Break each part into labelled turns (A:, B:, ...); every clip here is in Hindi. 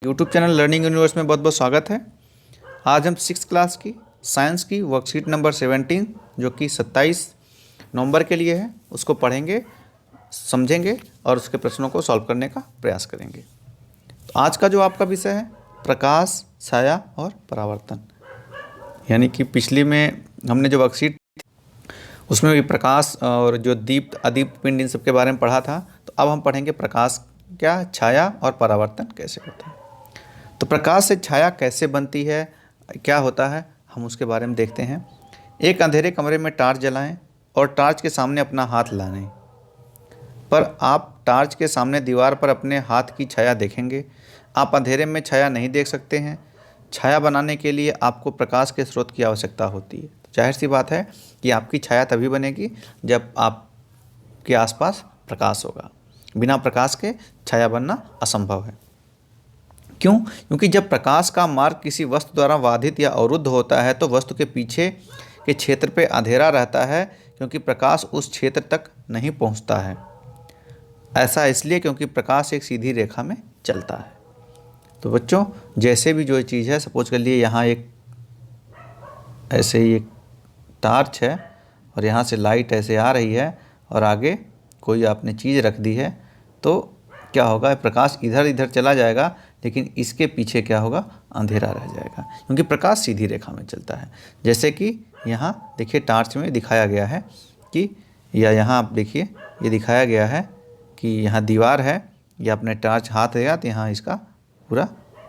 A: यूट्यूब चैनल लर्निंग यूनिवर्स में बहुत बहुत स्वागत है। आज हम 6th क्लास की साइंस की वर्कशीट नंबर 17 जो कि 27 नवंबर के लिए है उसको पढ़ेंगे, समझेंगे और उसके प्रश्नों को सॉल्व करने का प्रयास करेंगे। तो आज का जो आपका विषय है प्रकाश, छाया और परावर्तन, यानी कि पिछली में हमने जो वर्कशीट उसमें भी प्रकाश और जो दीप्त अदीप्त पिंड इन सब के बारे में पढ़ा था। तो अब हम पढ़ेंगे प्रकाश क्या, छाया और परावर्तन कैसे होता है। तो प्रकाश से छाया कैसे बनती है, क्या होता है, हम उसके बारे में देखते हैं। एक अंधेरे कमरे में टार्च जलाएं और टार्च के सामने अपना हाथ लाएं, पर आप टार्च के सामने दीवार पर अपने हाथ की छाया देखेंगे। आप अंधेरे में छाया नहीं देख सकते हैं। छाया बनाने के लिए आपको प्रकाश के स्रोत की आवश्यकता होती है। तो जाहिर सी बात है कि आपकी छाया तभी बनेगी जब आपके आसपास प्रकाश होगा। बिना प्रकाश के छाया बनना असंभव है। क्यों? क्योंकि जब प्रकाश का मार्ग किसी वस्तु द्वारा बाधित या अवरुद्ध होता है तो वस्तु के पीछे के क्षेत्र पे अंधेरा रहता है, क्योंकि प्रकाश उस क्षेत्र तक नहीं पहुंचता है। ऐसा इसलिए क्योंकि प्रकाश एक सीधी रेखा में चलता है। तो बच्चों, जैसे भी जो चीज़ है, सपोज कर लिए यहाँ एक ऐसे ही एक टार्च है और यहाँ से लाइट ऐसे आ रही है और आगे कोई आपने चीज़ रख दी है, तो क्या होगा, प्रकाश इधर इधर चला जाएगा, लेकिन इसके पीछे क्या होगा, अंधेरा रह जाएगा, क्योंकि प्रकाश सीधी रेखा में चलता है। जैसे कि यहाँ देखिए टार्च में दिखाया गया है कि, या यहाँ आप देखिए ये दिखाया गया है कि यहाँ दीवार है, या अपने टार्च हाथ है तो यहाँ इसका पूरा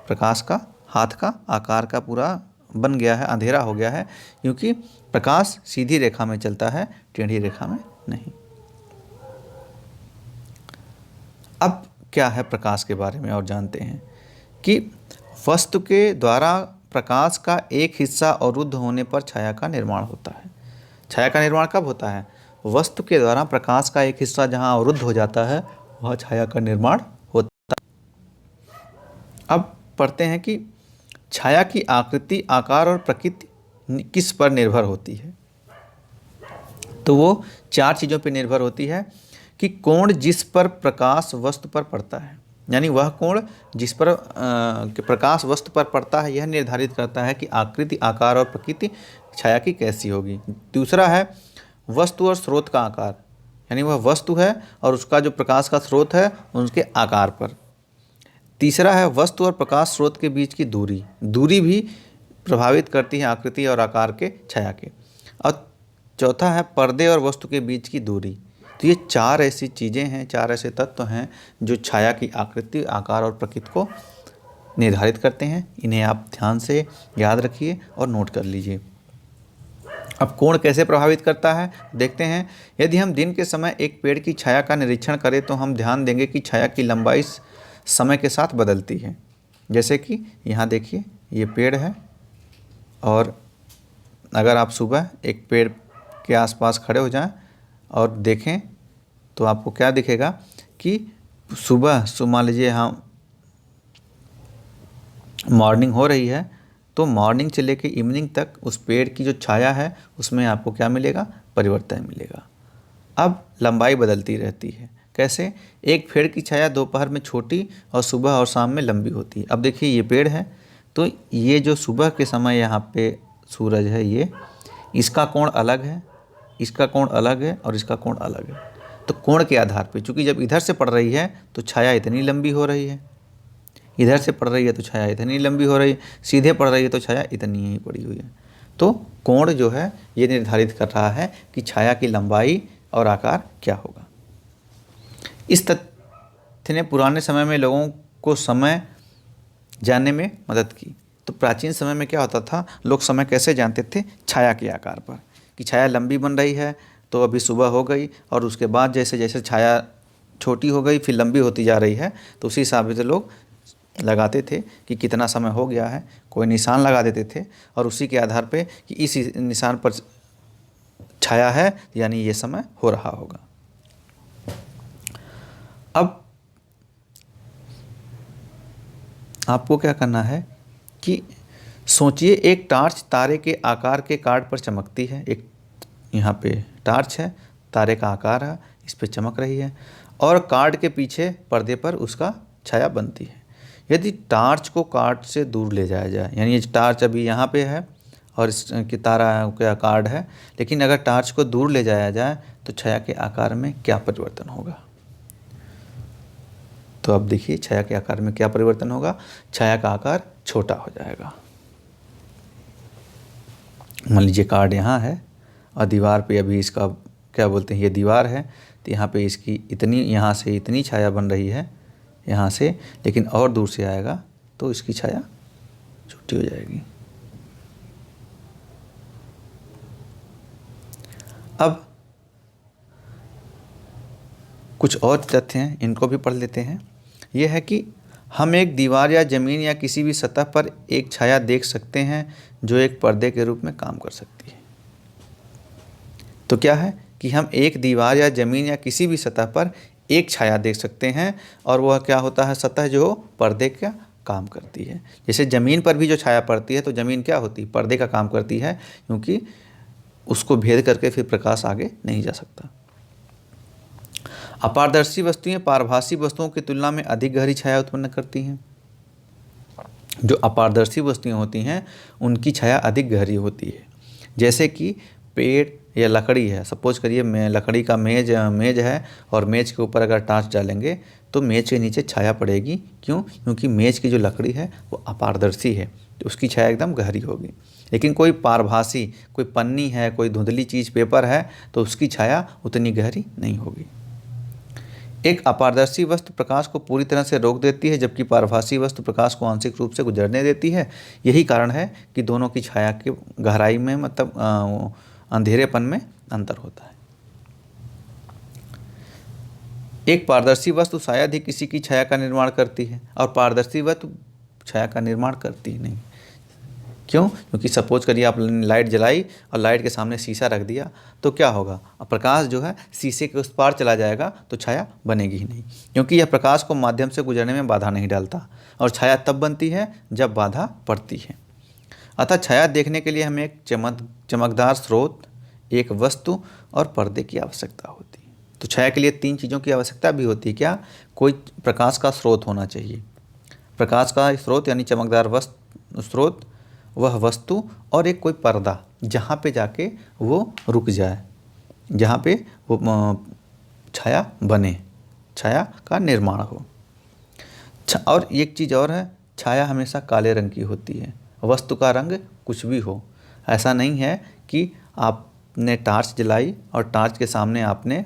A: प्रकाश का हाथ का आकार का पूरा बन गया है, अंधेरा हो गया है, क्योंकि प्रकाश सीधी रेखा में चलता है, टेढ़ी रेखा में नहीं। अब क्या है प्रकाश के बारे में और जानते हैं कि वस्तु के द्वारा प्रकाश का एक हिस्सा अवरुद्ध होने पर छाया का निर्माण होता है। छाया का निर्माण कब होता है? वस्तु के द्वारा प्रकाश का एक हिस्सा जहाँ अवरुद्ध हो जाता है वह छाया का निर्माण होता है। अब पढ़ते हैं कि छाया की आकृति, आकार और प्रकृति किस पर निर्भर होती है। तो वो 4 चीज़ों पर निर्भर होती है कि कोण जिस पर प्रकाश वस्तु पर पड़ता है, यानी वह कोण जिस पर प्रकाश वस्तु पर पड़ता है, यह निर्धारित करता है कि आकृति, आकार और प्रकृति छाया की कैसी होगी। दूसरा है वस्तु और स्रोत का आकार, यानी वह वस्तु है और उसका जो प्रकाश का स्रोत है उनके आकार पर। तीसरा है वस्तु और प्रकाश स्रोत के बीच की दूरी, दूरी भी प्रभावित करती है आकृति और आकार के छाया के। और चौथा है पर्दे और वस्तु के बीच की दूरी। तो ये 4 ऐसी चीज़ें हैं, 4 ऐसे तत्व हैं जो छाया की आकृति, आकार और प्रकृति को निर्धारित करते हैं। इन्हें आप ध्यान से याद रखिए और नोट कर लीजिए। अब कोण कैसे प्रभावित करता है देखते हैं। यदि हम दिन के समय एक पेड़ की छाया का निरीक्षण करें तो हम ध्यान देंगे कि छाया की लंबाई समय के साथ बदलती है। जैसे कि यहाँ देखिए ये पेड़ है, और अगर आप सुबह एक पेड़ के आसपास खड़े हो जाएं और देखें तो आपको क्या दिखेगा कि सुबह मान लीजिए हम मॉर्निंग हो रही है, तो मॉर्निंग से लेकर इवनिंग तक उस पेड़ की जो छाया है उसमें आपको क्या मिलेगा, परिवर्तन मिलेगा। अब लंबाई बदलती रहती है। कैसे? एक पेड़ की छाया दोपहर में छोटी और सुबह और शाम में लंबी होती है। अब देखिए ये पेड़ है, तो ये जो सुबह के समय यहाँ पे सूरज है, ये इसका कोण अलग है, इसका कोण अलग है और इसका कोण अलग है। तो कोण के आधार पे, चूँकि जब इधर से पड़ रही है तो छाया इतनी लंबी हो रही है, इधर से पड़ रही है तो छाया इतनी लंबी हो रही है, सीधे पड़ रही है तो छाया इतनी ही पड़ी हुई है। तो कोण जो है ये निर्धारित कर रहा है कि छाया की लंबाई और आकार क्या होगा। इस तथ्य ने पुराने समय में लोगों को समय जानने में मदद की। तो प्राचीन समय में क्या होता था, लोग समय कैसे जानते थे? छाया के आकार पर, कि छाया लंबी बन रही है तो अभी सुबह हो गई, और उसके बाद जैसे जैसे छाया छोटी हो गई फिर लंबी होती जा रही है, तो उसी हिसाब से लोग लगाते थे कि कितना समय हो गया है, कोई निशान लगा देते थे, और उसी के आधार पे कि इस निशान पर छाया है यानी ये समय हो रहा होगा। अब आपको क्या करना है कि सोचिए एक टार्च तारे के आकार के कार्ड पर चमकती है। एक यहाँ पे टार्च है, तारे का आकार है, इस पे चमक रही है, और कार्ड के पीछे पर्दे पर उसका छाया बनती है। यदि टार्च को कार्ड से दूर ले जाया जाए, यानी ये टार्च अभी यहाँ पे है और इसकी तारा का कार्ड है, लेकिन अगर टार्च को दूर ले जाया जाए तो छाया के आकार में क्या परिवर्तन होगा? तो अब देखिए छाया के आकार में क्या परिवर्तन होगा। छाया का आकार छोटा हो जाएगा। मान लीजिए कार्ड यहाँ है और दीवार पे अभी इसका क्या बोलते हैं, ये दीवार है, तो यहाँ पे इसकी इतनी, यहाँ से इतनी छाया बन रही है यहाँ से, लेकिन और दूर से आएगा तो इसकी छाया छोटी हो जाएगी। अब कुछ और तथ्य हैं, इनको भी पढ़ लेते हैं। यह है कि हम एक दीवार या ज़मीन या किसी भी सतह पर एक छाया देख सकते हैं जो एक पर्दे के रूप में काम कर सकती है। तो क्या है कि हम एक दीवार या ज़मीन या किसी भी सतह पर एक छाया देख सकते हैं और वह क्या होता है, सतह जो पर्दे का काम करती है। जैसे ज़मीन पर भी जो छाया पड़ती है तो ज़मीन क्या होती है, पर्दे का काम करती है, क्योंकि उसको भेद करके फिर प्रकाश आगे नहीं जा सकता। अपारदर्शी वस्तुएं पारभासी वस्तुओं की तुलना में अधिक गहरी छाया उत्पन्न करती हैं। जो अपारदर्शी वस्तुएं होती हैं उनकी छाया अधिक गहरी होती है। जैसे कि पेड़ या लकड़ी है, सपोज करिए लकड़ी का मेज है और मेज के ऊपर अगर टार्च डालेंगे तो मेज के नीचे छाया पड़ेगी। क्यों? क्योंकि मेज की जो लकड़ी है वो अपारदर्शी है, तो उसकी छाया एकदम गहरी होगी। लेकिन कोई पारभासी, कोई पन्नी है, कोई धुंधली चीज़ पेपर है, तो उसकी छाया उतनी गहरी नहीं होगी। एक अपारदर्शी वस्तु प्रकाश को पूरी तरह से रोक देती है, जबकि पारभासी वस्तु प्रकाश को आंशिक रूप से गुजरने देती है। यही कारण है कि दोनों की छाया की गहराई में, मतलब अंधेरेपन में अंतर होता है। एक पारदर्शी वस्तु शायद ही किसी की छाया का निर्माण करती है और पारदर्शी वस्तु छाया का निर्माण करती ही नहीं। क्यों? क्योंकि सपोज करिए आपने लाइट जलाई और लाइट के सामने शीशा रख दिया तो क्या होगा, अब प्रकाश जो है शीशे के उस पार चला जाएगा तो छाया बनेगी ही नहीं, क्योंकि यह प्रकाश को माध्यम से गुजरने में बाधा नहीं डालता और छाया तब बनती है जब बाधा पड़ती है। अतः छाया देखने के लिए हमें एक चमकदार स्रोत, एक वस्तु और पर्दे की आवश्यकता होती है। तो छाया के लिए 3 चीज़ों की आवश्यकता भी होती है। क्या? कोई प्रकाश का स्रोत होना चाहिए। प्रकाश का स्रोत यानी चमकदार स्रोत, वह वस्तु, और एक कोई पर्दा जहाँ पे जाके वो रुक जाए, जहाँ पे वो छाया बने, छाया का निर्माण हो। और एक चीज़ और है, छाया हमेशा काले रंग की होती है। वस्तु का रंग कुछ भी हो, ऐसा नहीं है कि आपने टार्च जलाई और टार्च के सामने आपने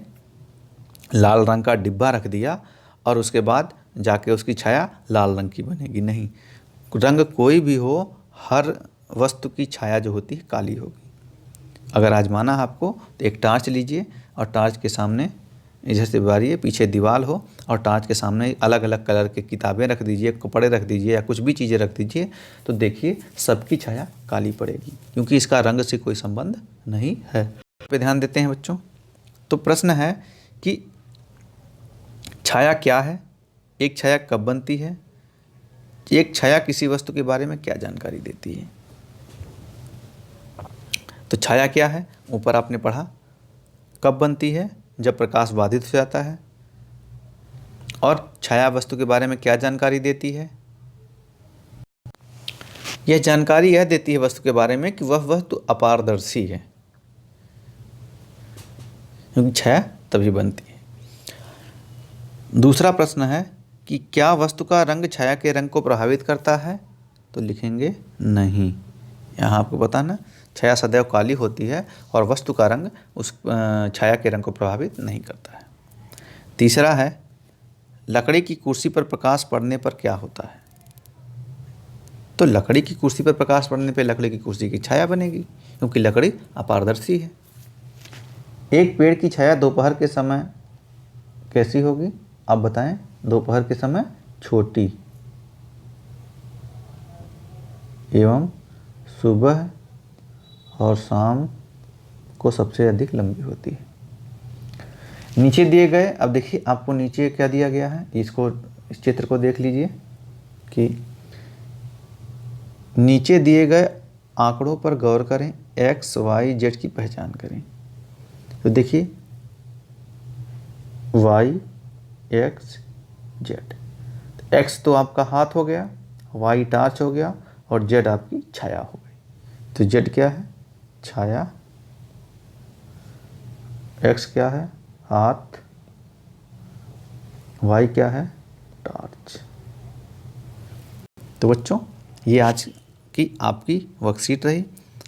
A: लाल रंग का डिब्बा रख दिया और उसके बाद जाके उसकी छाया लाल रंग की बनेगी। नहीं, रंग कोई भी हो, हर वस्तु की छाया जो होती है काली होगी। अगर आजमाना है आपको तो एक टार्च लीजिए और टार्च के सामने इधर से बारिए, पीछे दीवार हो और टार्च के सामने अलग अलग कलर के किताबें रख दीजिए, कपड़े रख दीजिए या कुछ भी चीज़ें रख दीजिए, तो देखिए सबकी छाया काली पड़ेगी, क्योंकि इसका रंग से कोई संबंध नहीं है। पे ध्यान देते हैं बच्चों। तो प्रश्न है कि छाया क्या है, एक छाया कब बनती है, एक छाया किसी वस्तु के बारे में क्या जानकारी देती है। तो छाया क्या है, ऊपर आपने पढ़ा, कब बनती है, जब प्रकाश बाधित हो जाता है, और छाया वस्तु के बारे में क्या जानकारी देती है। यह जानकारी यह देती है वस्तु के बारे में कि वह वस्तु अपारदर्शी है, क्योंकि छाया तभी बनती है। दूसरा प्रश्न है कि क्या वस्तु का रंग छाया के रंग को प्रभावित करता है, तो लिखेंगे नहीं। यहाँ आपको बताना, छाया सदैव काली होती है और वस्तु का रंग उस छाया के रंग को प्रभावित नहीं करता है। तीसरा है, लकड़ी की कुर्सी पर प्रकाश पड़ने पर क्या होता है। तो लकड़ी की कुर्सी पर प्रकाश पड़ने पर लकड़ी की कुर्सी की छाया बनेगी, क्योंकि लकड़ी अपारदर्शी है। एक पेड़ की छाया दोपहर के समय कैसी होगी, आप बताएं। दोपहर के समय छोटी एवं सुबह और शाम को सबसे अधिक लंबी होती है। नीचे दिए गए, अब देखिए आपको नीचे क्या दिया गया है, इसको, इस चित्र को देख लीजिए कि नीचे दिए गए आंकड़ों पर गौर करें, एक्स वाई जेड की पहचान करें। तो देखिए वाई एक्स जेड, एक्स तो आपका हाथ हो गया, वाई टार्च हो गया और जेड आपकी छाया हो गई। तो जेड क्या है? छाया, एक्स क्या है? हाथ, वाई क्या है? टॉर्च। तो बच्चों ये आज की आपकी वर्कशीट रही।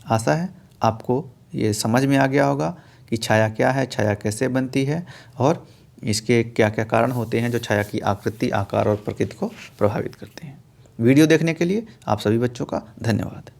A: आशा है आपको ये समझ में आ गया होगा कि छाया क्या है, छाया कैसे बनती है और इसके क्या क्या कारण होते हैं जो छाया की आकृति, आकार और प्रकृति को प्रभावित करते हैं। वीडियो देखने के लिए आप सभी बच्चों का धन्यवाद।